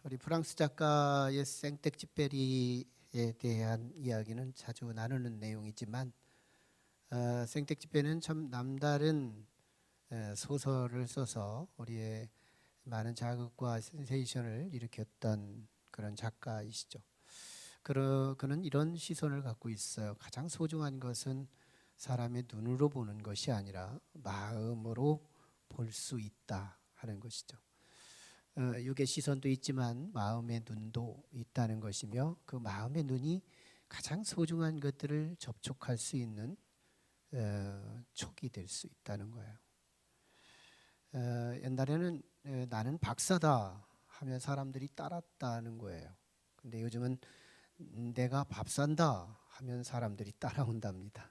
우리 프랑스 작가의 생텍쥐페리에 대한 이야기는 자주 나누는 내용이지만 생텍쥐페리는 참 남다른 소설을 써서 우리의 많은 자극과 센세이션을 일으켰던 그런 작가이시죠. 그는 이런 시선을 갖고 있어요. 가장 소중한 것은 사람의 눈으로 보는 것이 아니라 마음으로 볼 수 있다 하는 것이죠. 육의 시선도 있지만 마음의 눈도 있다는 것이며 그 마음의 눈이 가장 소중한 것들을 접촉할 수 있는 촉이 될 수 있다는 거예요. 옛날에는 나는 박사다 하면 사람들이 따랐다는 거예요. 근데 요즘은 내가 밥 산다 하면 사람들이 따라온답니다.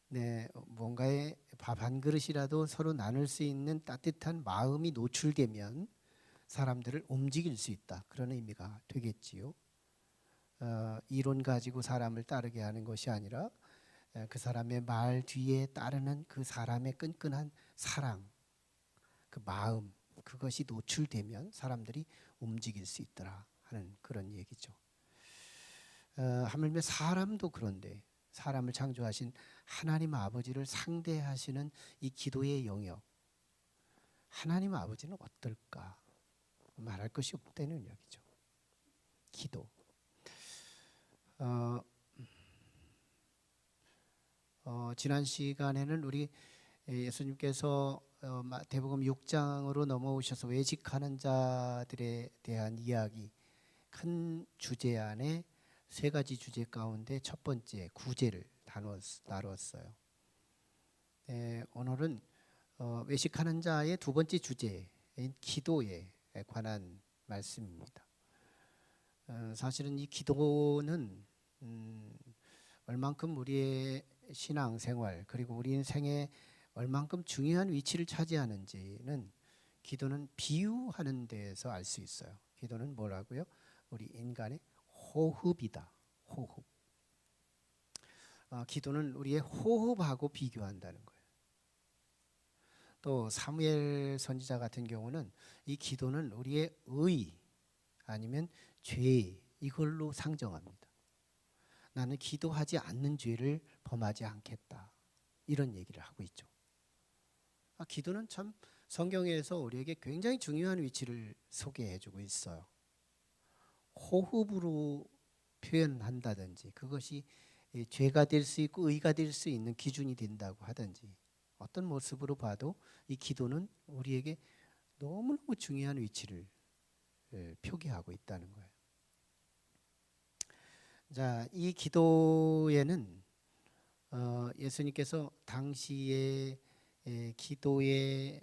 네, 뭔가에 밥 한 그릇이라도 서로 나눌 수 있는 따뜻한 마음이 노출되면 사람들을 움직일 수 있다. 그런 의미가 되겠지요. 이론 가지고 사람을 따르게 하는 것이 아니라 그 사람의 말 뒤에 따르는 그 사람의 끈끈한 사랑, 그 마음, 그것이 노출되면 사람들이 움직일 수 있더라 하는 그런 얘기죠. 하물며 사람도 그런데 사람을 창조하신 하나님 아버지를 상대하시는 이 기도의 영역, 하나님 아버지는 어떨까? 말할 것이 없다는 이야기죠. 기도. 지난 시간에는 우리 예수님께서 마태복음 6장으로 넘어오셔서 외식하는 자들에 대한 이야기, 큰 주제 안에 세 가지 주제 가운데 첫 번째 구제를 다루었어요. 오늘은 외식하는 자의 두 번째 주제인 기도에 관한 말씀입니다. 사실은 이 기도는 얼만큼 우리의 신앙생활 그리고 우리 인생에 얼만큼 중요한 위치를 차지하는지는 기도는 비유하는 데에서 알 수 있어요. 기도는 뭐라고요? 우리 인간의 호흡이다. 호흡. 기도는 우리의 호흡하고 비교한다는 거예요. 또 사무엘 선지자 같은 경우는 이 기도는 우리의 의 아니면 죄 이걸로 상정합니다. 나는 기도하지 않는 죄를 범하지 않겠다. 이런 얘기를 하고 있죠. 기도는 참 성경에서 우리에게 굉장히 중요한 위치를 소개해주고 있어요. 호흡으로 표현한다든지 그것이 죄가 될 수 있고 의가 될 수 있는 기준이 된다고 하든지 어떤 모습으로 봐도 이 기도는 우리에게 너무너무 중요한 위치를 표기하고 있다는 거예요. 자, 이 기도에는 예수님께서 당시의 기도의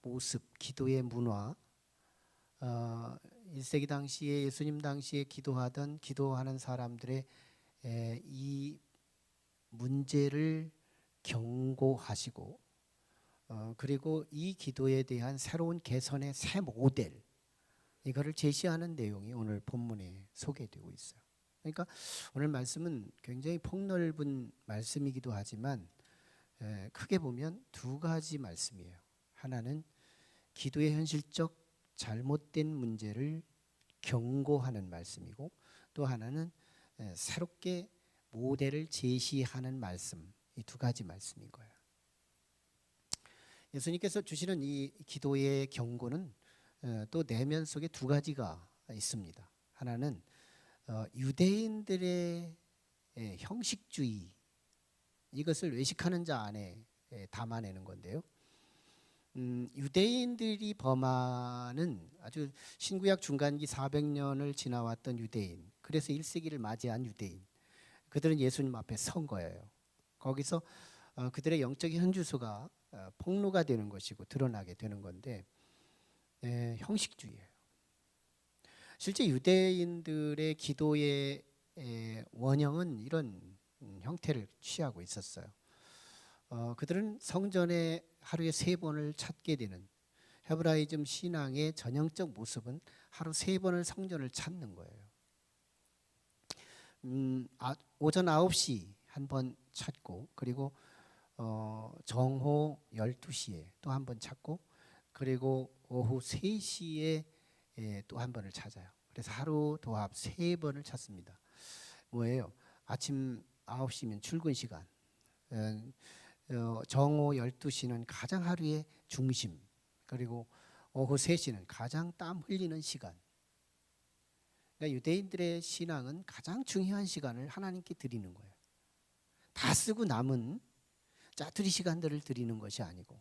모습, 기도의 문화, 1세기 당시에 예수님 당시에 기도하는 사람들의 이 문제를 경고하시고 그리고 이 기도에 대한 새로운 개선의 새 모델 이거를 제시하는 내용이 오늘 본문에 소개되고 있어요. 그러니까 오늘 말씀은 굉장히 폭넓은 말씀이기도 하지만 크게 보면 두 가지 말씀이에요. 하나는 기도의 현실적 잘못된 문제를 경고하는 말씀이고 또 하나는 새롭게 모델을 제시하는 말씀. 이 두 가지 말씀인 거예요. 예수님께서 주시는 이 기도의 경고는 또 내면 속에 두 가지가 있습니다. 하나는 유대인들의 형식주의 이것을 외식하는 자 안에 담아내는 건데요. 유대인들이 범하는 아주 신구약 중간기 400년을 지나왔던 유대인, 그래서 1세기를 맞이한 유대인, 그들은 예수님 앞에 선 거예요. 거기서 그들의 영적인 현주소가 폭로가 되는 것이고 드러나게 되는 건데 형식주의예요. 실제 유대인들의 기도의 원형은 이런 형태를 취하고 있었어요. 그들은 성전에 하루에 3번을 찾게 되는 헤브라이즘 신앙의 전형적 모습은 하루 3번을 성전을 찾는 거예요. 오전 9시 한 번 찾고 그리고 정오 12시에 또 한 번 찾고 그리고 오후 3시에 또 한 번을 찾아요. 그래서 하루 도합 3번을 찾습니다. 뭐예요? 아침 9시면 출근 시간, 정오 12시는 가장 하루의 중심, 그리고 오후 3시는 가장 땀 흘리는 시간. 그러니까 유대인들의 신앙은 가장 중요한 시간을 하나님께 드리는 거예요. 다 쓰고 남은 짜투리 시간들을 드리는 것이 아니고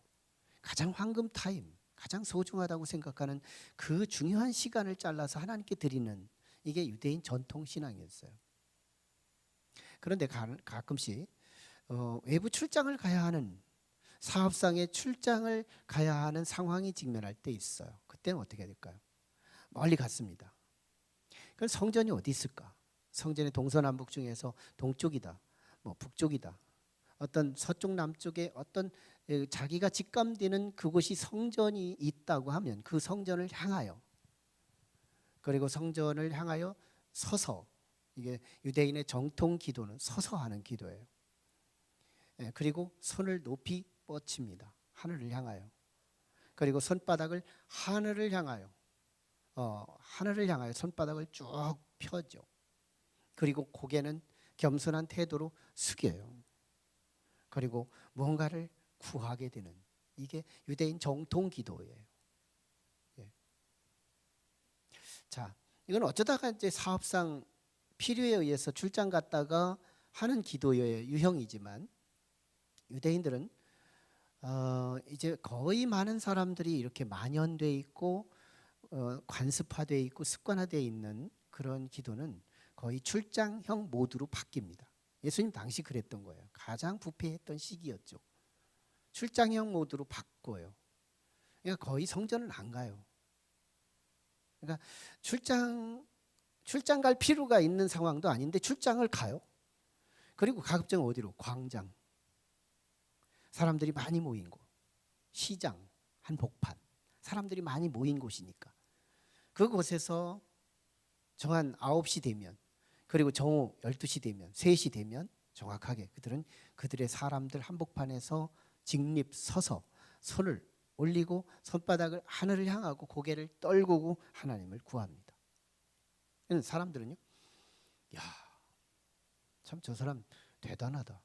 가장 황금 타임, 가장 소중하다고 생각하는 그 중요한 시간을 잘라서 하나님께 드리는, 이게 유대인 전통 신앙이었어요. 그런데 가끔씩 외부 출장을 가야 하는, 사업상의 출장을 가야 하는 상황이 직면할 때 있어요. 그때는 어떻게 될까요? 멀리 갔습니다. 그럼 성전이 어디 있을까? 성전의 동서남북 중에서 동쪽이다, 뭐 북쪽이다, 어떤 서쪽 남쪽에 어떤 자기가 직감되는 그곳이 성전이 있다고 하면 그 성전을 향하여, 그리고 성전을 향하여 서서, 이게 유대인의 정통 기도는 서서 하는 기도예요. 그리고 손을 높이 뻗칩니다. 하늘을 향하여. 그리고 손바닥을 하늘을 향하여, 하늘을 향하여 손바닥을 쭉 펴죠. 그리고 고개는 겸손한 태도로 숙여요. 그리고 무언가를 구하게 되는, 이게 유대인 정통 기도예요. 예. 자, 이건 어쩌다가 이제 사업상 필요에 의해서 출장 갔다가 하는 기도의 유형이지만, 유대인들은 이제 거의 많은 사람들이 이렇게 만연돼 있고 관습화돼 있고 습관화돼 있는 그런 기도는 거의 출장형 모드로 바뀝니다. 예수님 당시 그랬던 거예요. 가장 부패했던 시기였죠. 출장형 모드로 바꿔요. 그러니까 거의 성전을 안 가요. 그러니까 출장 갈 필요가 있는 상황도 아닌데 출장을 가요. 그리고 가급적 어디로? 광장, 사람들이 많이 모인 곳, 시장, 한복판, 사람들이 많이 모인 곳이니까 그곳에서 정한 9시 되면, 그리고 정오 12시 되면, 3시 되면 정확하게 그들의 사람들 한복판에서 직립 서서 손을 올리고 손바닥을 하늘을 향하고 고개를 떨구고 하나님을 구합니다. 사람들은요, 야, 참 저 사람 대단하다.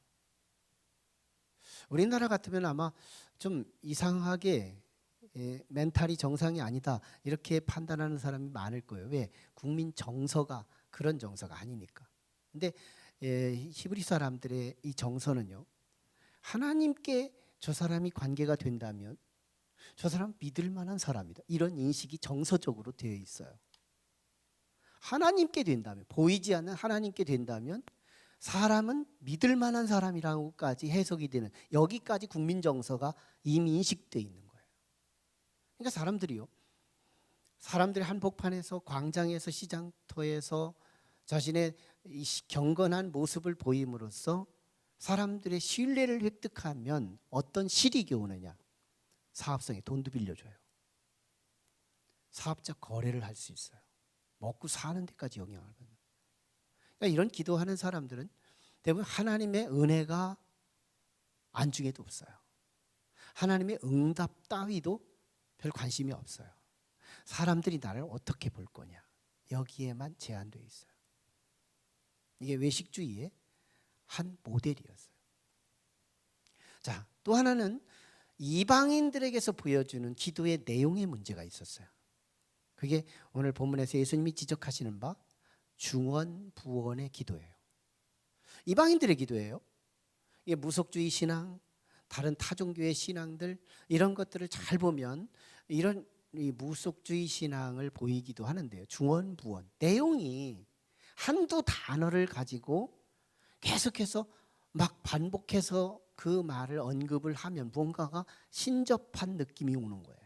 우리나라 같으면 아마 좀 이상하게 멘탈이 정상이 아니다 이렇게 판단하는 사람이 많을 거예요. 왜? 국민 정서가 그런 정서가 아니니까. 근데 히브리 사람들의 이 정서는요, 하나님께 저 사람이 관계가 된다면 저 사람 믿을 만한 사람이다, 이런 인식이 정서적으로 되어 있어요. 하나님께 된다면, 보이지 않는 하나님께 된다면 사람은 믿을 만한 사람이라고까지 해석이 되는, 여기까지 국민 정서가 이미 인식되어 있는 거예요. 그러니까 사람들이 한복판에서, 광장에서, 시장터에서 자신의 이 경건한 모습을 보임으로써 사람들의 신뢰를 획득하면 어떤 실익이 오느냐? 사업성에 돈도 빌려줘요. 사업적 거래를 할 수 있어요. 먹고 사는 데까지 영향을 받는. 그러니까 이런 기도하는 사람들은 대부분 하나님의 은혜가 안중에도 없어요. 하나님의 응답 따위도 별 관심이 없어요. 사람들이 나를 어떻게 볼 거냐, 여기에만 제한되어 있어요. 이게 외식주의의 한 모델이었어요. 자, 또 하나는 이방인들에게서 보여주는 기도의 내용의 문제가 있었어요. 그게 오늘 본문에서 예수님이 지적하시는 바 중언부언의 기도예요. 이방인들의 기도예요. 이게 무속주의 신앙, 다른 타종교의 신앙들, 이런 것들을 잘 보면 이런 이 무속주의 신앙을 보이기도 하는데요. 중언부언, 내용이 한두 단어를 가지고 계속해서 막 반복해서 그 말을 언급을 하면 뭔가가 신접한 느낌이 오는 거예요.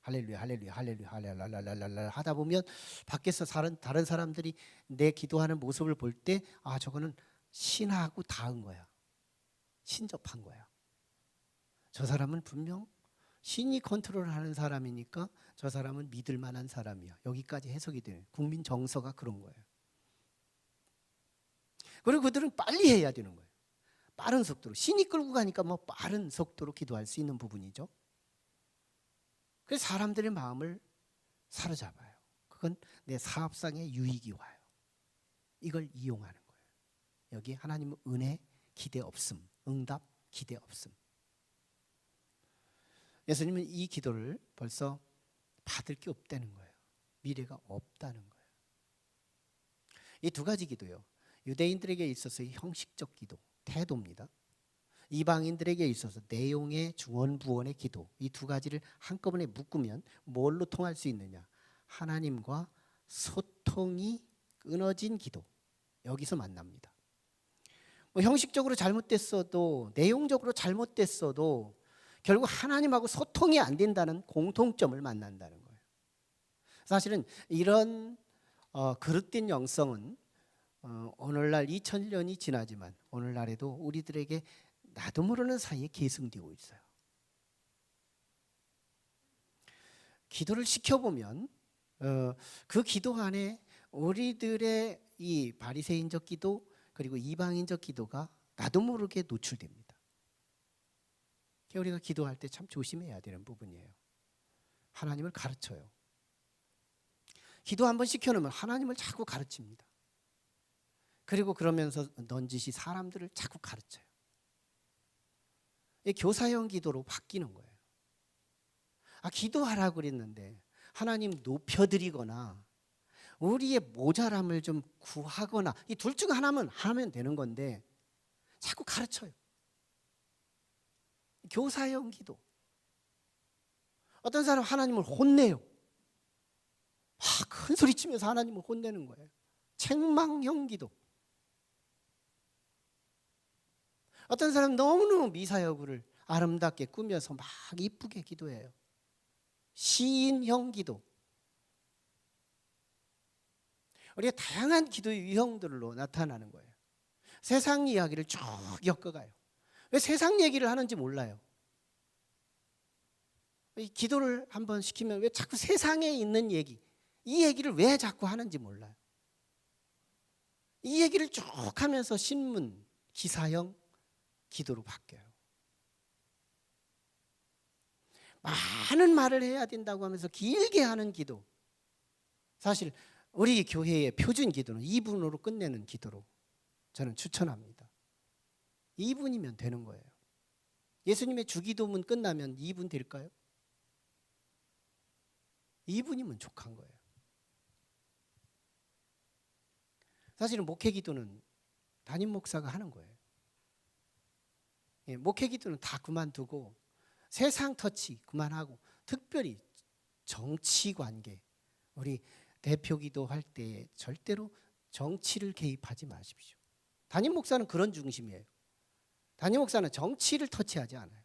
할렐루야, 할렐루야, 할렐루야, 할렐루야 하다 보면 밖에서 다른 사람들이 내 기도하는 모습을 볼 때, 아, 저거는 신하고 닿은 거야, 신접한 거야. 저 사람은 분명 신이 컨트롤하는 사람이니까 저 사람은 믿을 만한 사람이야, 여기까지 해석이 돼요. 국민 정서가 그런 거예요. 그리고 그들은 빨리 해야 되는 거예요. 빠른 속도로. 신이 끌고 가니까 뭐 빠른 속도로 기도할 수 있는 부분이죠. 그래서 사람들의 마음을 사로잡아요. 그건 내 사업상의 유익이 와요. 이걸 이용하는 거예요. 여기 하나님은 은혜 기대 없음, 응답 기대 없음. 예수님은 이 기도를 벌써 받을 게 없다는 거예요. 미래가 없다는 거예요. 이 두 가지 기도요, 유대인들에게 있어서의 형식적 기도, 태도입니다. 이방인들에게 있어서 내용의 중언부언의 기도, 이 두 가지를 한꺼번에 묶으면 뭘로 통할 수 있느냐? 하나님과 소통이 끊어진 기도, 여기서 만납니다. 뭐 형식적으로 잘못됐어도 내용적으로 잘못됐어도 결국 하나님하고 소통이 안 된다는 공통점을 만난다는 거예요. 사실은 이런 그릇된 영성은 오늘날 2000년이 지나지만 오늘날에도 우리들에게 나도 모르는 사이에 계승되고 있어요. 기도를 시켜보면 그 기도 안에 우리들의 이 바리새인적 기도 그리고 이방인적 기도가 나도 모르게 노출됩니다. 우리가 기도할 때 참 조심해야 되는 부분이에요. 하나님을 가르쳐요. 기도 한번 시켜놓으면 하나님을 자꾸 가르칩니다. 그리고 그러면서 넌지시 사람들을 자꾸 가르쳐요. 교사형 기도로 바뀌는 거예요. 기도하라고 그랬는데 하나님 높여드리거나 우리의 모자람을 좀 구하거나 이 둘 중 하나면 하면 되는 건데 자꾸 가르쳐요. 교사형 기도. 어떤 사람 하나님을 혼내요. 큰 소리 치면서 하나님을 혼내는 거예요. 책망형 기도. 어떤 사람 너무너무 미사여구를 아름답게 꾸며서 막 이쁘게 기도해요. 시인형 기도. 우리가 다양한 기도의 유형들로 나타나는 거예요. 세상 이야기를 쭉 엮어가요. 왜 세상 얘기를 하는지 몰라요. 이 기도를 한번 시키면 왜 자꾸 세상에 있는 얘기, 이 얘기를 왜 자꾸 하는지 몰라요. 이 얘기를 쭉 하면서 신문, 기사형 기도로 바뀌어요. 많은 말을 해야 된다고 하면서 길게 하는 기도. 사실 우리 교회의 표준 기도는 2분으로 끝내는 기도로 저는 추천합니다. 2분이면 되는 거예요. 예수님의 주기도문 끝나면 2분 될까요? 2분이면 족한 거예요. 사실은 목회 기도는 담임 목사가 하는 거예요. 목회 기도는 다 그만두고 세상 터치 그만하고 특별히 정치 관계, 우리 대표 기도할 때 절대로 정치를 개입하지 마십시오. 담임 목사는 그런 중심이에요. 담임 목사는 정치를 터치하지 않아요.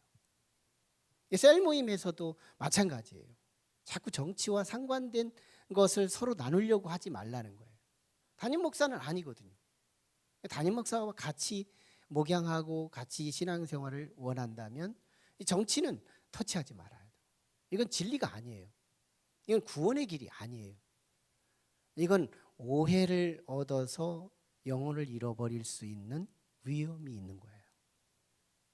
셀 모임에서도 마찬가지예요. 자꾸 정치와 상관된 것을 서로 나누려고 하지 말라는 거예요. 담임 목사는 아니거든요. 담임 목사와 같이 목양하고 같이 신앙생활을 원한다면 이 정치는 터치하지 말아야 돼요. 이건 진리가 아니에요. 이건 구원의 길이 아니에요. 이건 오해를 얻어서 영혼을 잃어버릴 수 있는 위험이 있는 거예요.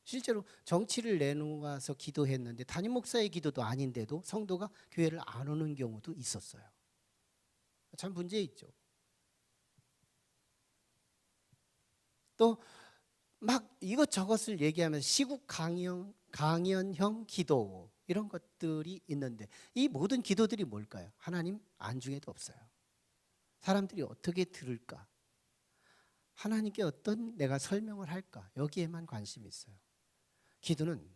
실제로 정치를 내놓아서 기도했는데 담임 목사의 기도도 아닌데도 성도가 교회를 안 오는 경우도 있었어요. 참 문제 있죠. 또 막 이것저것을 얘기하면서 시국 강연형 기도 이런 것들이 있는데 이 모든 기도들이 뭘까요? 하나님 안중에도 없어요. 사람들이 어떻게 들을까? 하나님께 어떤 내가 설명을 할까? 여기에만 관심이 있어요. 기도는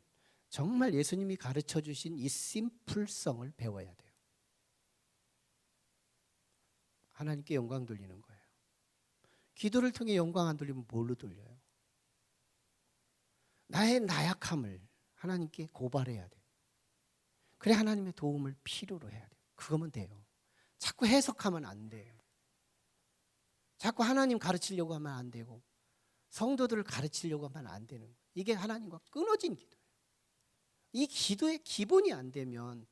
정말 예수님이 가르쳐 주신 이 심플성을 배워야 돼요. 하나님께 영광 돌리는 거예요. 기도를 통해 영광 안 돌리면 뭘로 돌려요? 나의 나약함을 하나님께 고발해야 돼요. 그래 하나님의 도움을 필요로 해야 돼요. 그거면 돼요. 자꾸 해석하면 안 돼요. 자꾸 하나님 가르치려고 하면 안 되고 성도들을 가르치려고 하면 안 되는 거예요. 이게 하나님과 끊어진 기도예요. 이 기도의 기본이 안 되면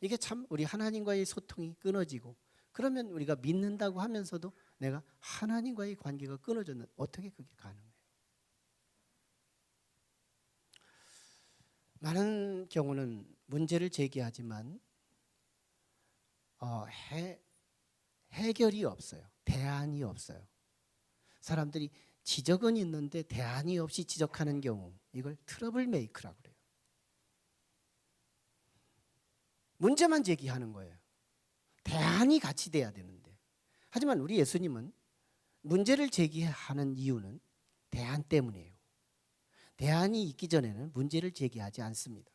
이게 참 우리 하나님과의 소통이 끊어지고 그러면 우리가 믿는다고 하면서도 내가 하나님과의 관계가 끊어졌는 어떻게 그게 가능해요? 많은 경우는 문제를 제기하지만 해결이 없어요. 대안이 없어요. 사람들이 지적은 있는데 대안이 없이 지적하는 경우, 이걸 트러블 메이커라고 그래요. 문제만 제기하는 거예요. 대안이 같이 돼야 되는데. 하지만 우리 예수님은 문제를 제기하는 이유는 대안 때문이에요. 대안이 있기 전에는 문제를 제기하지 않습니다.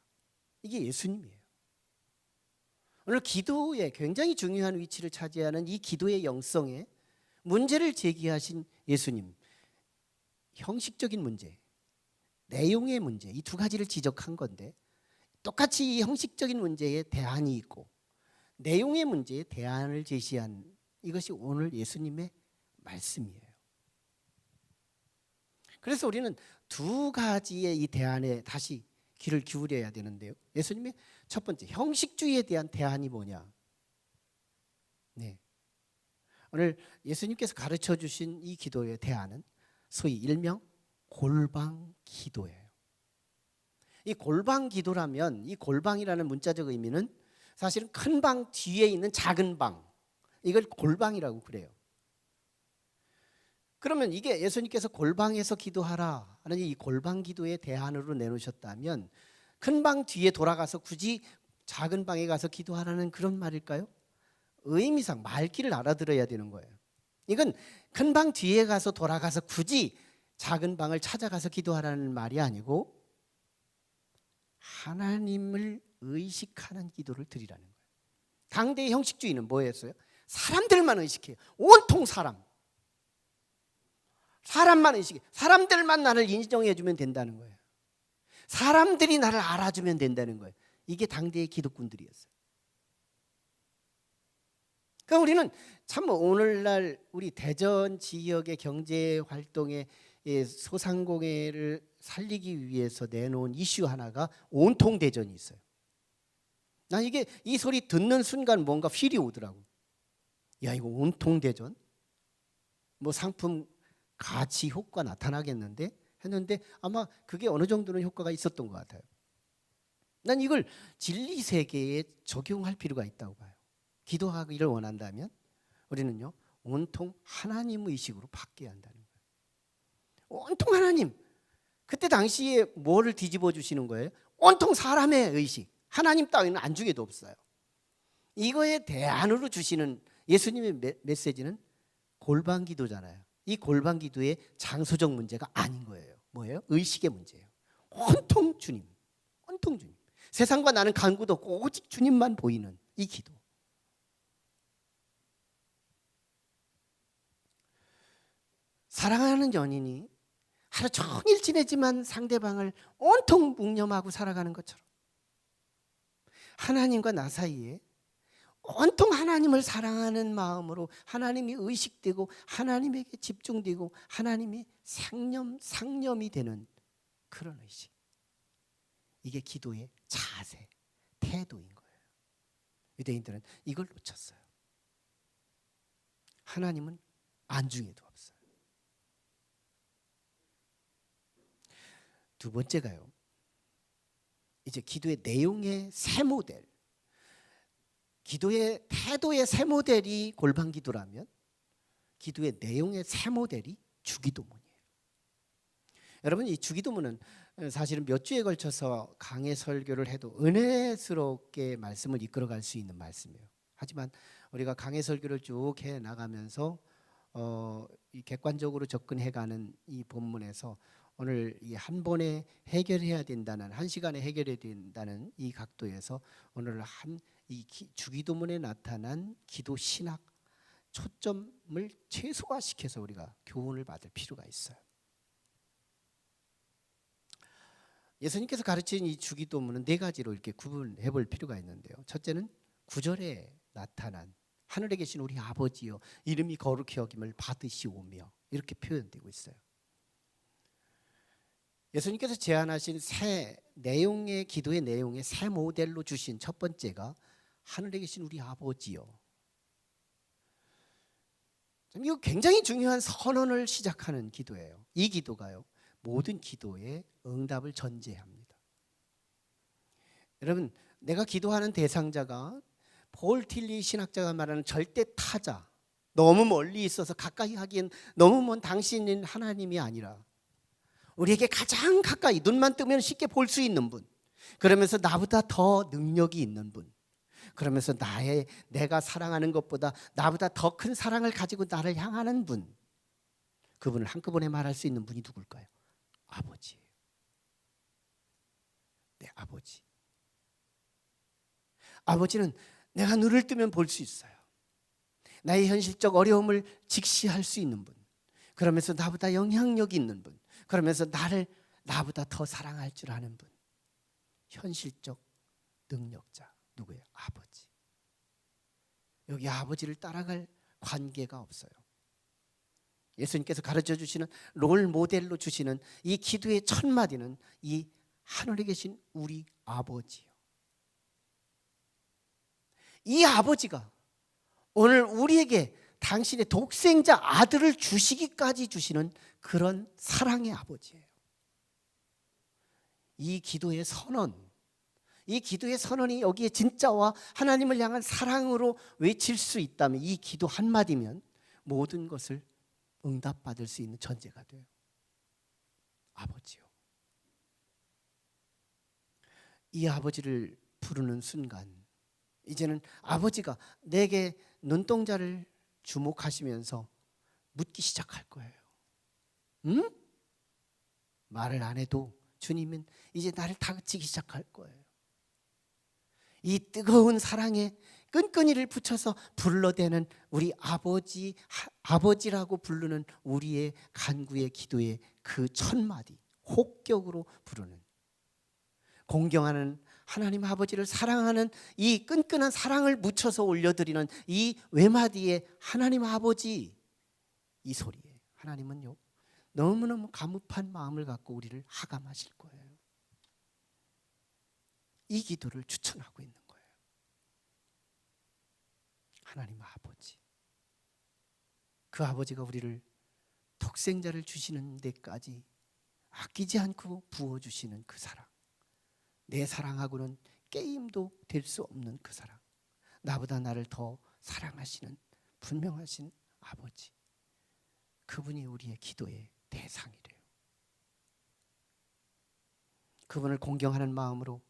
이게 예수님이에요. 오늘 기도에 굉장히 중요한 위치를 차지하는 이 기도의 영성에 문제를 제기하신 예수님, 형식적인 문제, 내용의 문제, 이 두 가지를 지적한 건데, 똑같이 이 형식적인 문제에 대안이 있고 내용의 문제에 대안을 제시한 이것이 오늘 예수님의 말씀이에요. 그래서 우리는 두 가지의 이 대안에 다시 귀를 기울여야 되는데요. 예수님의 첫 번째 형식주의에 대한 대안이 뭐냐? 네. 오늘 예수님께서 가르쳐 주신 이 기도의 대안은 소위 일명 골방 기도예요. 이 골방 기도라면 이 골방이라는 문자적 의미는 사실은 큰 방 뒤에 있는 작은 방, 이걸 골방이라고 그래요. 그러면 이게 예수님께서 골방에서 기도하라 하는 이 골방 기도의 대안으로 내놓으셨다면 큰 방 뒤에 돌아가서 굳이 작은 방에 가서 기도하라는 그런 말일까요? 의미상 말귀를 알아들어야 되는 거예요. 이건 큰 방 뒤에 가서 돌아가서 굳이 작은 방을 찾아가서 기도하라는 말이 아니고 하나님을 의식하는 기도를 드리라는 거예요. 당대의 형식주의는 뭐였어요? 사람들만 의식해요. 온통 사람만 의식해. 사람들만 나를 인정해 주면 된다는 거예요. 사람들이 나를 알아주면 된다는 거예요. 이게 당대의 기독군들이었어요. 그러니까 우리는 참 오늘날 우리 대전 지역의 경제 활동의 소상공인을 살리기 위해서 내놓은 이슈 하나가 온통 대전이 있어요. 난 이게 이 소리 듣는 순간 뭔가 필이 오더라고. 야, 이거 온통 대전? 뭐 상품 가치 효과 나타나겠는데 했는데 아마 그게 어느 정도는 효과가 있었던 것 같아요. 난 이걸 진리 세계에 적용할 필요가 있다고 봐요. 기도하기를 원한다면 우리는요 온통 하나님 의식으로 바뀌어야 한다는 거예요. 온통 하나님. 그때 당시에 뭐를 뒤집어 주시는 거예요? 온통 사람의 의식. 하나님 따위는 안중에도 없어요. 이거에 대안으로 주시는 예수님의 메시지는 골방 기도잖아요. 이 골방 기도의 장소적 문제가 아닌 거예요. 뭐예요? 의식의 문제예요. 온통 주님. 온통 주님. 세상과 나는 간구도 없고 오직 주님만 보이는 이 기도. 사랑하는 연인이 하루 종일 지내지만 상대방을 온통 묵념하고 살아가는 것처럼 하나님과 나 사이에 온통 하나님을 사랑하는 마음으로 하나님이 의식되고 하나님에게 집중되고 하나님이 상념이 되는 그런 의식. 이게 기도의 자세, 태도인 거예요. 유대인들은 이걸 놓쳤어요. 하나님은 안중에도 없어요. 두 번째가요. 이제 기도의 내용의 새 모델. 기도의 태도의 새 모델이 골방 기도라면 기도의 내용의 새 모델이 주기도문이에요. 여러분, 이 주기도문은 사실은 몇 주에 걸쳐서 강해 설교를 해도 은혜스럽게 말씀을 이끌어갈 수 있는 말씀이에요. 하지만 우리가 강해 설교를 쭉 해 나가면서 이 객관적으로 접근해가는 이 본문에서 오늘 이 한 번에 해결해야 된다는, 한 시간에 해결해야 된다는 이 각도에서 오늘 이 주기도문에 나타난 기도 신학 초점을 최소화시켜서 우리가 교훈을 받을 필요가 있어요. 예수님께서 가르친 이 주기도문은 네 가지로 이렇게 구분해 볼 필요가 있는데요. 첫째는 9절에 나타난 하늘에 계신 우리 아버지여 이름이 거룩히 여김을 받으시오며 이렇게 표현되고 있어요. 예수님께서 제안하신 새 내용의 기도의 내용의 새 모델로 주신 첫 번째가 하늘에 계신 우리 아버지요. 이거 굉장히 중요한 선언을 시작하는 기도예요. 이 기도가요 모든 기도의 응답을 전제합니다. 여러분, 내가 기도하는 대상자가 폴 틸리 신학자가 말하는 절대 타자, 너무 멀리 있어서 가까이 하기엔 너무 먼 당신인 하나님이 아니라 우리에게 가장 가까이, 눈만 뜨면 쉽게 볼 수 있는 분, 그러면서 나보다 더 능력이 있는 분, 그러면서 내가 사랑하는 것보다 나보다 더 큰 사랑을 가지고 나를 향하는 분, 그분을 한꺼번에 말할 수 있는 분이 누굴까요? 아버지예요. 내 아버지. 아버지는 내가 눈을 뜨면 볼 수 있어요. 나의 현실적 어려움을 직시할 수 있는 분, 그러면서 나보다 영향력 있는 분, 그러면서 나를 나보다 더 사랑할 줄 아는 분, 현실적 능력자. 누구예요? 아버지. 여기 아버지를 따라갈 관계가 없어요. 예수님께서 가르쳐 주시는, 롤 모델로 주시는 이 기도의 첫 마디는 이 하늘에 계신 우리 아버지요. 이 아버지가 오늘 우리에게 당신의 독생자 아들을 주시기까지 주시는 그런 사랑의 아버지예요. 이 기도의 선언, 이 기도의 선언이 여기에 진짜와 하나님을 향한 사랑으로 외칠 수 있다면, 이 기도 한마디면 모든 것을 응답받을 수 있는 전제가 돼요. 아버지요. 이 아버지를 부르는 순간 이제는 아버지가 내게 눈동자를 주목하시면서 묻기 시작할 거예요. 응? 말을 안 해도 주님은 이제 나를 다그치기 시작할 거예요. 이 뜨거운 사랑에 끈끈이를 붙여서 불러대는 우리 아버지, 아버지라고 부르는 우리의 간구의 기도의 그 첫 마디, 혹격으로 부르는, 공경하는 하나님 아버지를 사랑하는 이 끈끈한 사랑을 묻혀서 올려드리는 이 외마디의 하나님 아버지, 이 소리에 하나님은요 너무너무 감up한 마음을 갖고 우리를 하감하실 거예요. 이 기도를 추천하고 있는 거예요. 하나님 아버지, 그 아버지가 우리를 독생자를 주시는 데까지 아끼지 않고 부어주시는 그 사랑, 내 사랑하고는 게임도 될 수 없는 그 사랑, 나보다 나를 더 사랑하시는 분명하신 아버지, 그분이 우리의 기도의 대상이래요. 그분을 공경하는 마음으로,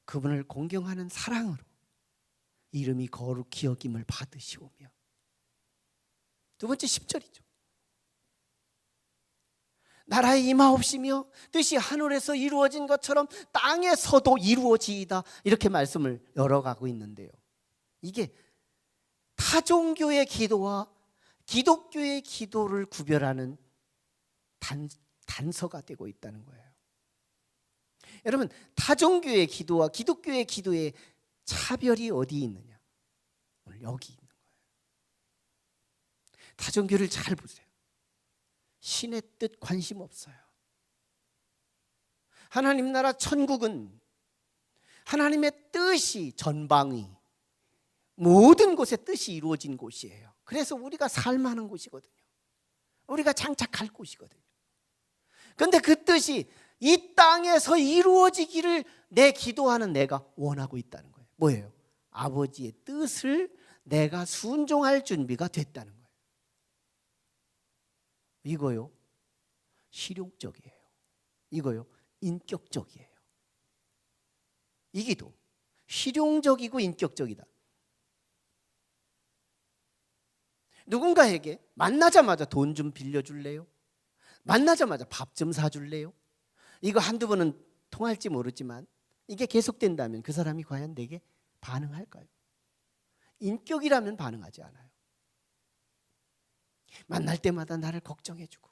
그분을 공경하는 사랑으로 이름이 거룩히 여김을 받으시오며. 두 번째 10절이죠. 나라의 임하옵시며 뜻이 하늘에서 이루어진 것처럼 땅에서도 이루어지이다, 이렇게 말씀을 열어가고 있는데요, 이게 타종교의 기도와 기독교의 기도를 구별하는 단서가 되고 있다는 거예요. 여러분, 타종교의 기도와 기독교의 기도의 차별이 어디 있느냐? 오늘 여기 있는 거예요. 타종교를 잘 보세요. 신의 뜻 관심 없어요. 하나님 나라 천국은 하나님의 뜻이 전방위, 모든 곳에 뜻이 이루어진 곳이에요. 그래서 우리가 살만한 곳이거든요. 우리가 장착할 곳이거든요. 그런데 그 뜻이 이 땅에서 이루어지기를 내 기도하는 내가 원하고 있다는 거예요. 뭐예요? 아버지의 뜻을 내가 순종할 준비가 됐다는 거예요. 이거요 실용적이에요. 이거요 인격적이에요. 이 기도 실용적이고 인격적이다. 누군가에게 만나자마자 돈 좀 빌려줄래요? 만나자마자 밥 좀 사줄래요? 이거 한두 번은 통할지 모르지만 이게 계속된다면 그 사람이 과연 내게 반응할까요? 인격이라면 반응하지 않아요. 만날 때마다 나를 걱정해주고,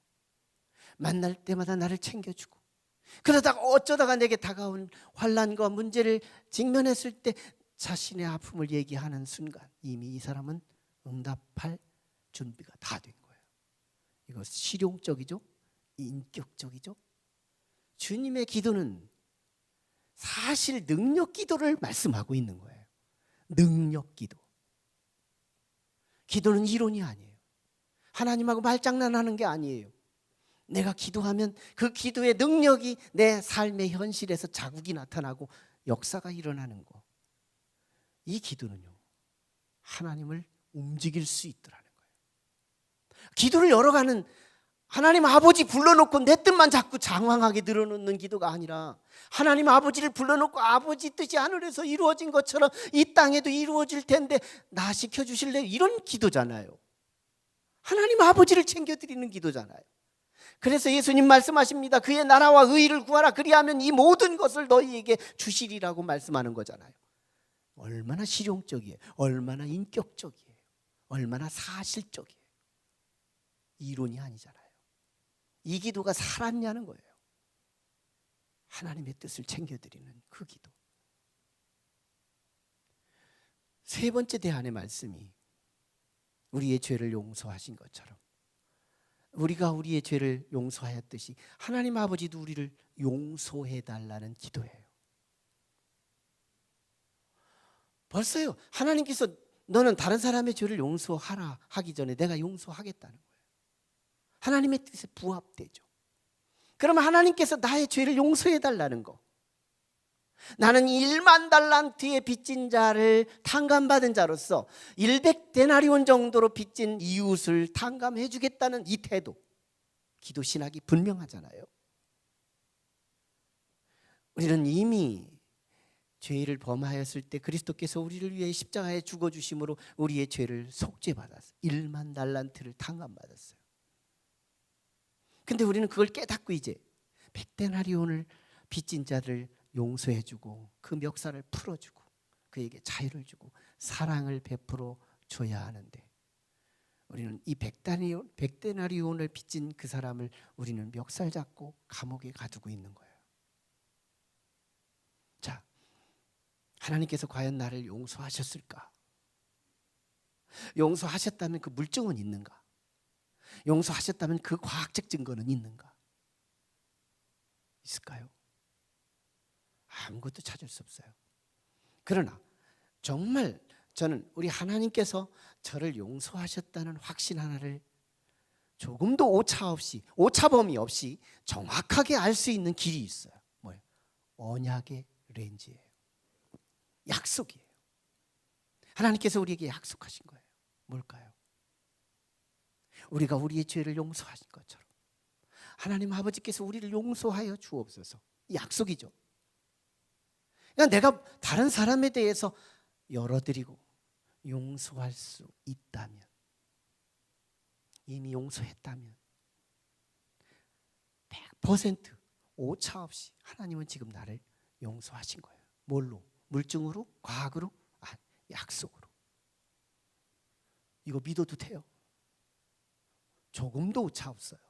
만날 때마다 나를 챙겨주고, 그러다가 어쩌다가 내게 다가온 환난과 문제를 직면했을 때 자신의 아픔을 얘기하는 순간 이미 이 사람은 응답할 준비가 다 된 거예요. 이거 실용적이죠? 인격적이죠? 주님의 기도는 사실 능력 기도를 말씀하고 있는 거예요. 능력 기도. 기도는 이론이 아니에요. 하나님하고 말장난하는 게 아니에요. 내가 기도하면 그 기도의 능력이 내 삶의 현실에서 자국이 나타나고 역사가 일어나는 거. 이 기도는요 하나님을 움직일 수 있더라는 거예요. 기도를 열어가는, 하나님 아버지 불러놓고 내 뜻만 자꾸 장황하게 늘어놓는 기도가 아니라 하나님 아버지를 불러놓고 아버지 뜻이 하늘에서 이루어진 것처럼 이 땅에도 이루어질 텐데 나 시켜주실래요? 이런 기도잖아요. 하나님 아버지를 챙겨드리는 기도잖아요. 그래서 예수님 말씀하십니다. 그의 나라와 의의를 구하라. 그리하면 이 모든 것을 너희에게 주시리라고 말씀하는 거잖아요. 얼마나 실용적이에요. 얼마나 인격적이에요. 얼마나 사실적이에요. 이론이 아니잖아요. 이 기도가 살았냐는 거예요. 하나님의 뜻을 챙겨드리는 그 기도. 세 번째 대안의 말씀이 우리의 죄를 용서하신 것처럼 우리가 우리의 죄를 용서하였듯이 하나님 아버지도 우리를 용서해달라는 기도예요. 벌써요, 하나님께서 너는 다른 사람의 죄를 용서하라 하기 전에 내가 용서하겠다는 거예요. 하나님의 뜻에 부합되죠. 그러면 하나님께서 나의 죄를 용서해달라는 거, 나는 1만 달란트의 빚진 자를 탕감받은 자로서 100데나리온 정도로 빚진 이웃을 탕감해 주겠다는 이 태도, 기도 신학이 분명하잖아요. 우리는 이미 죄를 범하였을 때 그리스도께서 우리를 위해 십자가에 죽어주심으로 우리의 죄를 속죄받았어요. 1만 달란트를 탕감받았어요. 근데 우리는 그걸 깨닫고 이제 100데나리온을 빚진 자를 용서해주고 그 멱살을 풀어주고 그에게 자유를 주고 사랑을 베풀어 줘야 하는데 우리는 이 100데나리온을 빚진 그 사람을 우리는 멱살 잡고 감옥에 가두고 있는 거예요. 자, 하나님께서 과연 나를 용서하셨을까? 용서하셨다면 그 물증은 있는가? 용서하셨다면 그 과학적 증거는 있는가? 있을까요? 아무것도 찾을 수 없어요. 그러나 정말 저는 우리 하나님께서 저를 용서하셨다는 확신 하나를 조금도 오차 없이, 오차범위 없이 정확하게 알 수 있는 길이 있어요. 뭐예요? 언약의 렌즈예요. 약속이에요. 하나님께서 우리에게 약속하신 거예요. 뭘까요? 우리가 우리의 죄를 용서하신 것처럼 하나님 아버지께서 우리를 용서하여 주옵소서. 약속이죠. 그러니까 내가 다른 사람에 대해서 열어드리고 용서할 수 있다면, 이미 용서했다면 100% 오차 없이 하나님은 지금 나를 용서하신 거예요. 뭘로? 물증으로? 과학으로? 약속으로. 이거 믿어도 돼요. 조금도 오차 없어요.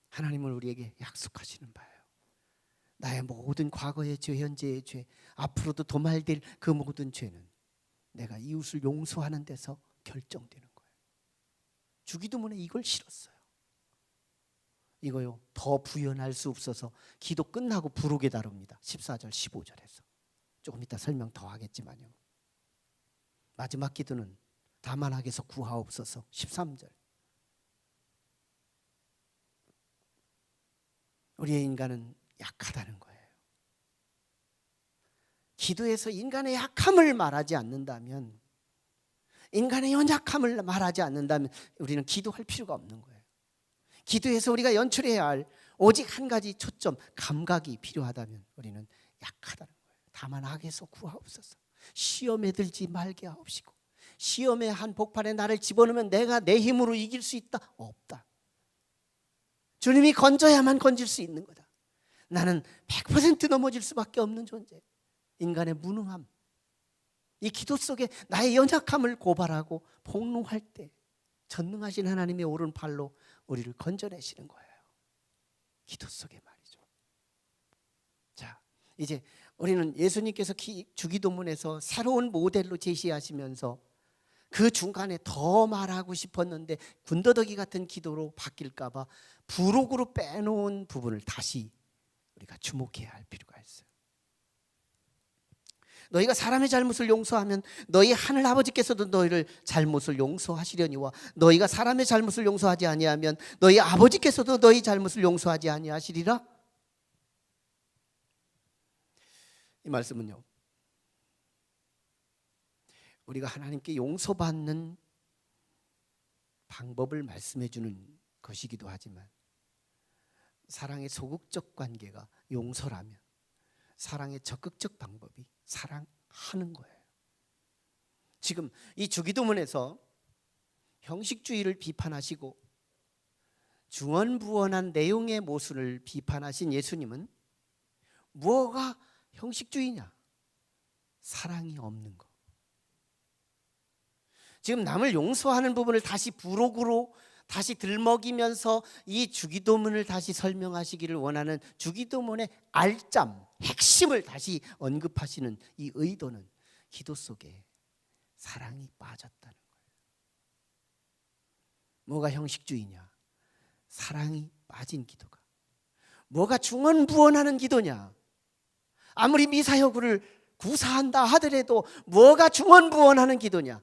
하나님은 우리에게 약속하시는 바예요. 나의 모든 과거의 죄, 현재의 죄, 앞으로도 도말될 그 모든 죄는 내가 이웃을 용서하는 데서 결정되는 거예요. 주기도문에 이걸 실었어요. 이거요, 더 부연할 수 없어서 기도 끝나고 부르게 다룹니다. 14절 15절에서 조금 이따 설명 더 하겠지만요. 마지막 기도는 다만 악에서 구하옵소서 13절. 우리의 인간은 약하다는 거예요. 기도에서 인간의 약함을 말하지 않는다면, 인간의 연약함을 말하지 않는다면 우리는 기도할 필요가 없는 거예요. 기도에서 우리가 연출해야 할 오직 한 가지 초점, 감각이 필요하다면 우리는 약하다는 거예요. 다만 악에서 구하옵소서. 시험에 들지 말게 하옵시고, 시험의 한 복판에 나를 집어넣으면 내가 내 힘으로 이길 수 있다? 없다. 주님이 건져야만 건질 수 있는 거다. 나는 100% 넘어질 수밖에 없는 존재. 인간의 무능함, 이 기도 속에 나의 연약함을 고발하고 폭로할 때 전능하신 하나님의 오른팔로 우리를 건져내시는 거예요. 기도 속에 말이죠. 자, 이제 우리는 예수님께서 주기도문에서 새로운 모델로 제시하시면서 그 중간에 더 말하고 싶었는데 군더더기 같은 기도로 바뀔까 봐 부록으로 빼놓은 부분을 다시 우리가 주목해야 할 필요가 있어요. 너희가 사람의 잘못을 용서하면 너희 하늘 아버지께서도 너희를 잘못을 용서하시려니와 너희가 사람의 잘못을 용서하지 아니하면 너희 아버지께서도 너희 잘못을 용서하지 아니하시리라. 이 말씀은요, 우리가 하나님께 용서받는 방법을 말씀해 주는 것이기도 하지만 사랑의 소극적 관계가 용서라면 사랑의 적극적 방법이 사랑하는 거예요. 지금 이 주기도문에서 형식주의를 비판하시고 중언부언한 내용의 모순을 비판하신 예수님은 뭐가 형식주의냐? 사랑이 없는 거. 지금 남을 용서하는 부분을 다시 부록으로 다시 들먹이면서 이 주기도문을 다시 설명하시기를 원하는 주기도문의 알점, 핵심을 다시 언급하시는 이 의도는 기도 속에 사랑이 빠졌다는 거예요. 뭐가 형식주의냐? 사랑이 빠진 기도가. 뭐가 중언부언하는 기도냐? 아무리 미사여구를 구사한다 하더라도 뭐가 중언부언하는 기도냐?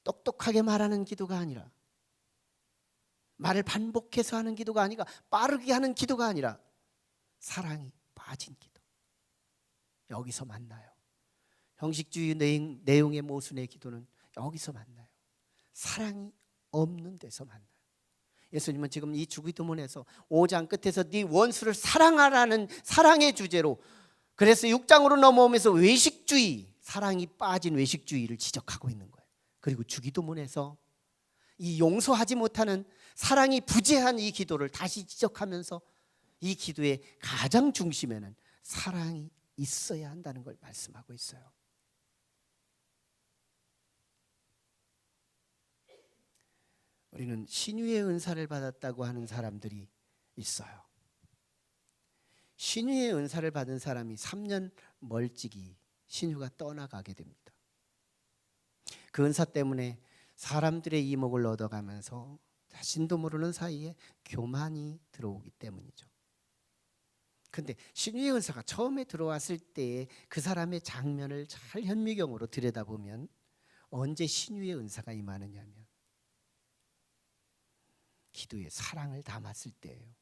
똑똑하게 말하는 기도가 아니라, 말을 반복해서 하는 기도가 아니라, 빠르게 하는 기도가 아니라 사랑이 빠진 기도. 여기서 만나요. 형식주의 내용의 모순의 기도는 여기서 만나요. 사랑이 없는 데서 만나요. 예수님은 지금 이 주기도문에서 5장 끝에서 네 원수를 사랑하라는 사랑의 주제로, 그래서 6장으로 넘어오면서 외식주의, 사랑이 빠진 외식주의를 지적하고 있는 거예요. 그리고 주기도문에서 이 용서하지 못하는 사랑이 부재한 이 기도를 다시 지적하면서 이 기도의 가장 중심에는 사랑이 있어야 한다는 걸 말씀하고 있어요. 우리는 신유의 은사를 받았다고 하는 사람들이 있어요. 신유의 은사를 받은 사람이 3년 멀찍이 신유가 떠나가게 됩니다. 그 은사 때문에 사람들의 이목을 얻어가면서 자신도 모르는 사이에 교만이 들어오기 때문이죠. 근데 신유의 은사가 처음에 들어왔을 때 그 사람의 장면을 잘 현미경으로 들여다보면 언제 신유의 은사가 임하느냐면 기도에 사랑을 담았을 때예요.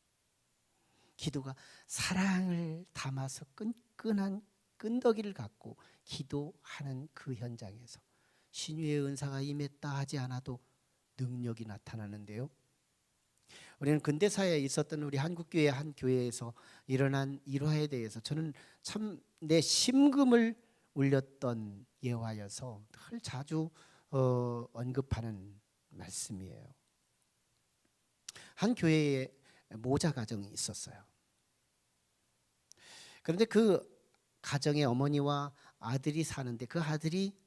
기도가 사랑을 담아서 끈끈한 끈덕이를 갖고 기도하는 그 현장에서 신유의 은사가 임했다 하지 않아도 능력이 나타나는데요. 우리는 근대사에 있었던 우리 한국교회 한 교회에서 일어난 일화에 대해서 저는 참 내 심금을 울렸던 예화여서 늘 자주 언급하는 말씀이에요. 한 교회에 모자 가정이 있었어요. 그런데 그 가정의 어머니와 아들이 사는데 그 아들이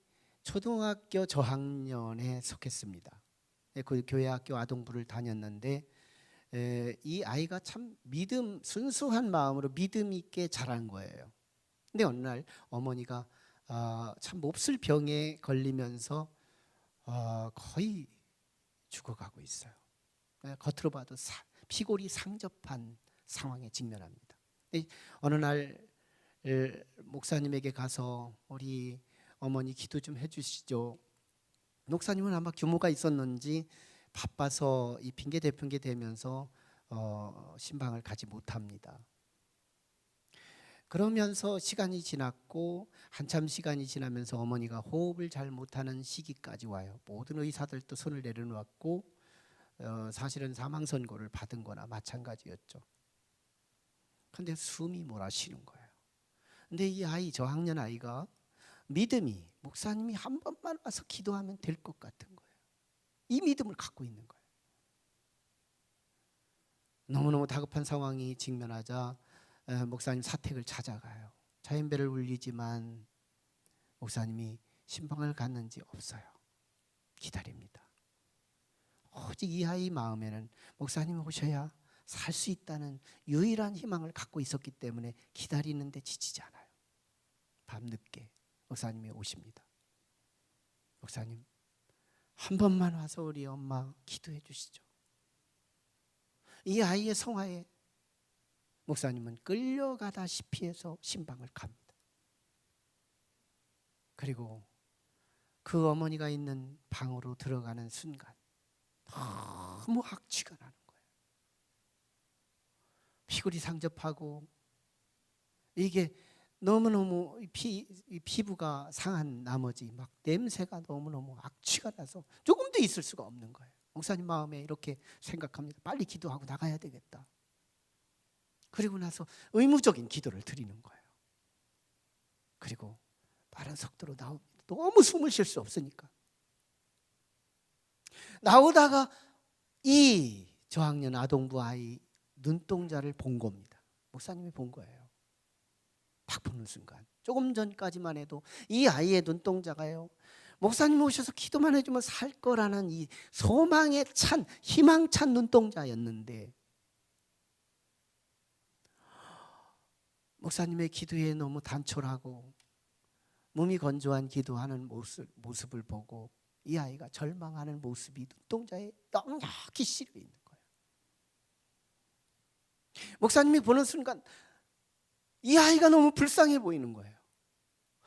초등학교 저학년에 속했습니다. 그 교회 학교 아동부를 다녔는데 이 아이가 참 순수한 마음으로 믿음 있게 자란 거예요. 근데 어느 날 어머니가 참 몹쓸 병에 걸리면서 거의 죽어가고 있어요. 겉으로 봐도 피골이 상접한 상황에 직면합니다. 어느 날 목사님에게 가서 우리 어머니 기도 좀 해주시죠. 목사님은 아마 규모가 있었는지 바빠서 이 핑계 대핑계 대면서 신방을 가지 못합니다. 그러면서 시간이 지났고 한참 시간이 지나면서 어머니가 호흡을 잘 못하는 시기까지 와요. 모든 의사들도 손을 내려놓았고 사실은 사망 선고를 받은 거나 마찬가지였죠. 근데 숨이 몰아쉬는 거예요. 근데 이 아이, 저학년 아이가 믿음이 목사님이 한 번만 와서 기도하면 될 것 같은 거예요. 이 믿음을 갖고 있는 거예요. 너무너무 다급한 상황이 직면하자 목사님 사택을 찾아가요. 자연배를 울리지만 목사님이 신방을 갔는지 없어요. 기다립니다. 오직 이 아이 마음에는 목사님이 오셔야 살 수 있다는 유일한 희망을 갖고 있었기 때문에 기다리는데 지치지 않아요. 밤늦게 목사님이 오십니다. 목사님, 한 번만 와서 우리 엄마 기도해 주시죠. 이 아이의 성화에 목사님은 끌려가다시피 해서 신방을 갑니다. 그리고 그 어머니가 있는 방으로 들어가는 순간 너무 악취가 나는 거예요. 피골이 상접하고 이게 너무너무 피부가 상한 나머지 막 냄새가 너무너무 악취가 나서 조금도 있을 수가 없는 거예요. 목사님 마음에 이렇게 생각합니다. 빨리 기도하고 나가야 되겠다. 그리고 나서 의무적인 기도를 드리는 거예요. 그리고 빠른 속도로 나옵니다. 너무 숨을 쉴 수 없으니까. 나오다가 이 저학년 아동부 아이 눈동자를 본 겁니다. 목사님이 본 거예요. 딱 보는 순간, 조금 전까지만 해도 이 아이의 눈동자가요, 목사님 오셔서 기도만 해주면 살 거라는 이 소망에 찬, 희망찬 눈동자였는데, 목사님의 기도에 너무 단촐하고 몸이 건조한 기도하는 모습을 보고 이 아이가 절망하는 모습이 눈동자에 넉넉히 실려 있는 거예요. 목사님이 보는 순간 이 아이가 너무 불쌍해 보이는 거예요.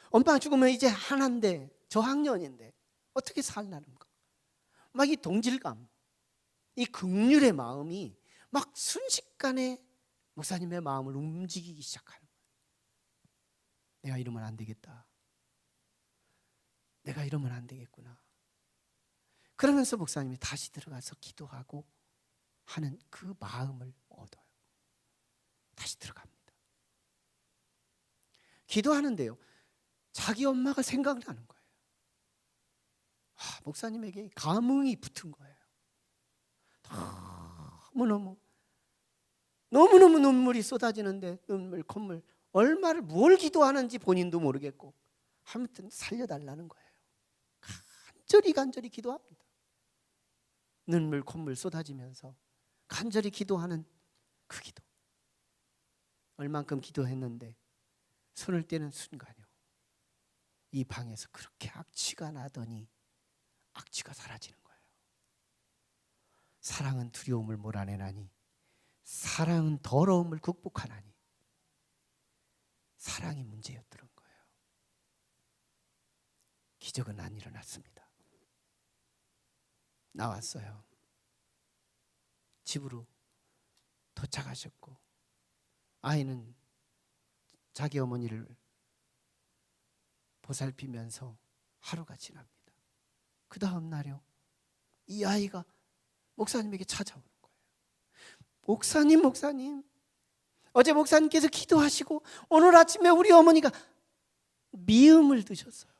엄마가 죽으면 이제 하나인데, 저학년인데 어떻게 살라는가. 막 이 동질감, 이 긍휼의 마음이 막 순식간에 목사님의 마음을 움직이기 시작하는 거예요. 내가 이러면 안 되겠다. 내가 이러면 안 되겠구나. 그러면서 목사님이 다시 들어가서 기도하고 하는 그 마음을 얻어요. 다시 들어갑니다. 기도하는데요, 자기 엄마가 생각나는 거예요. 목사님에게 감흥이 붙은 거예요. 너무너무 눈물이 쏟아지는데, 콧물 뭘 기도하는지 본인도 모르겠고 아무튼 살려달라는 거예요. 간절히 기도합니다. 눈물 콧물 쏟아지면서 간절히 기도하는 그 기도. 얼만큼 기도했는데 손을 떼는 순간이요, 이 방에서 그렇게 악취가 나더니 악취가 사라지는 거예요. 사랑은 두려움을 몰아내나니, 사랑은 더러움을 극복하나니. 사랑이 문제였던 거예요. 기적은 안 일어났습니다. 나왔어요. 집으로 도착하셨고 아이는 자기 어머니를 보살피면서 하루가 지납니다. 그 다음 날요, 이 아이가 목사님에게 찾아오는 거예요. 목사님, 어제 목사님께서 기도하시고 오늘 아침에 우리 어머니가 미음을 드셨어요.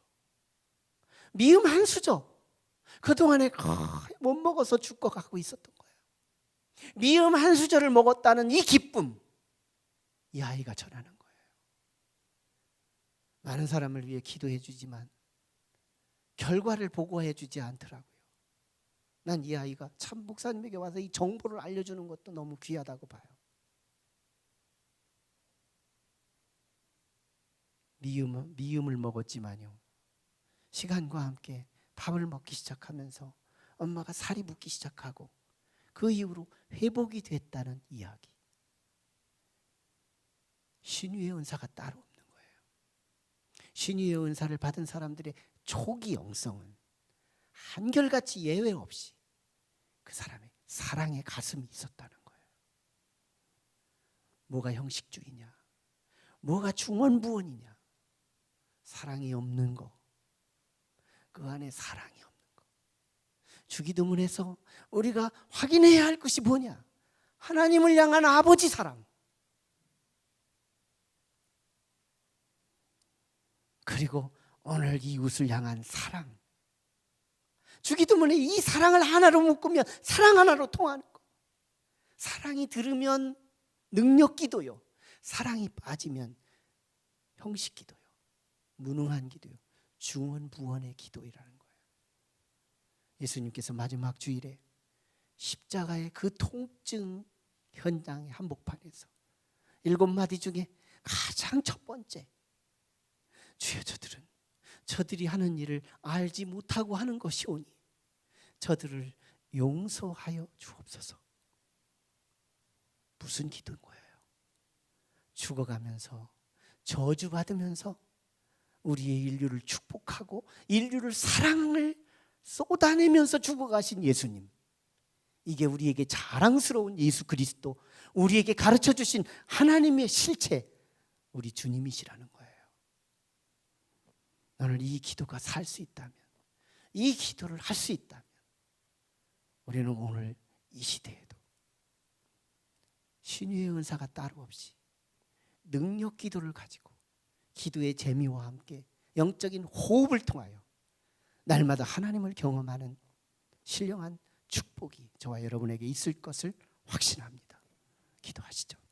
미음 한 수저. 그동안에 못 먹어서 죽어가고 있었던 거예요. 미음 한 수저를 먹었다는 이 기쁨, 이 아이가 전하는 거예요. 많은 사람을 위해 기도해 주지만 결과를 보고해 주지 않더라고요. 난 이 아이가 참 목사님에게 와서 이 정보를 알려주는 것도 너무 귀하다고 봐요. 미음을 먹었지만요, 시간과 함께 밥을 먹기 시작하면서 엄마가 살이 붓기 시작하고 그 이후로 회복이 됐다는 이야기. 신유의 은사가 따로 없는 거예요. 신유의 은사를 받은 사람들의 초기 영성은 한결같이 예외 없이 그 사람의 사랑의 가슴이 있었다는 거예요. 뭐가 형식주의냐, 뭐가 중언부언이냐, 사랑이 없는 거, 그 안에 사랑이 없는 거. 주기도문에서 우리가 확인해야 할 것이 뭐냐? 하나님을 향한 아버지 사랑, 그리고 오늘 이웃을 향한 사랑. 주기도문에 이 사랑을 하나로 묶으면 사랑 하나로 통하는 거. 사랑이 들으면 능력 기도요, 사랑이 빠지면 형식 기도요, 무능한 기도요, 중언부언의 기도이라는 거예요. 예수님께서 마지막 주일에 십자가의 그 통증 현장의 한복판에서 7마디 중에 가장 첫 번째, 주여 저들이 하는 일을 알지 못하고 하는 것이오니 저들을 용서하여 주옵소서. 무슨 기도인 거예요? 죽어가면서 저주받으면서 우리의 인류를 축복하고 인류를 사랑을 쏟아내면서 죽어가신 예수님, 이게 우리에게 자랑스러운 예수 그리스도, 우리에게 가르쳐 주신 하나님의 실체, 우리 주님이시라는 거예요. 오늘 이 기도가 살 수 있다면, 이 기도를 할 수 있다면 우리는 오늘 이 시대에도 신유의 은사가 따로 없이 능력 기도를 가지고 기도의 재미와 함께 영적인 호흡을 통하여 날마다 하나님을 경험하는 신령한 축복이 저와 여러분에게 있을 것을 확신합니다. 기도하시죠.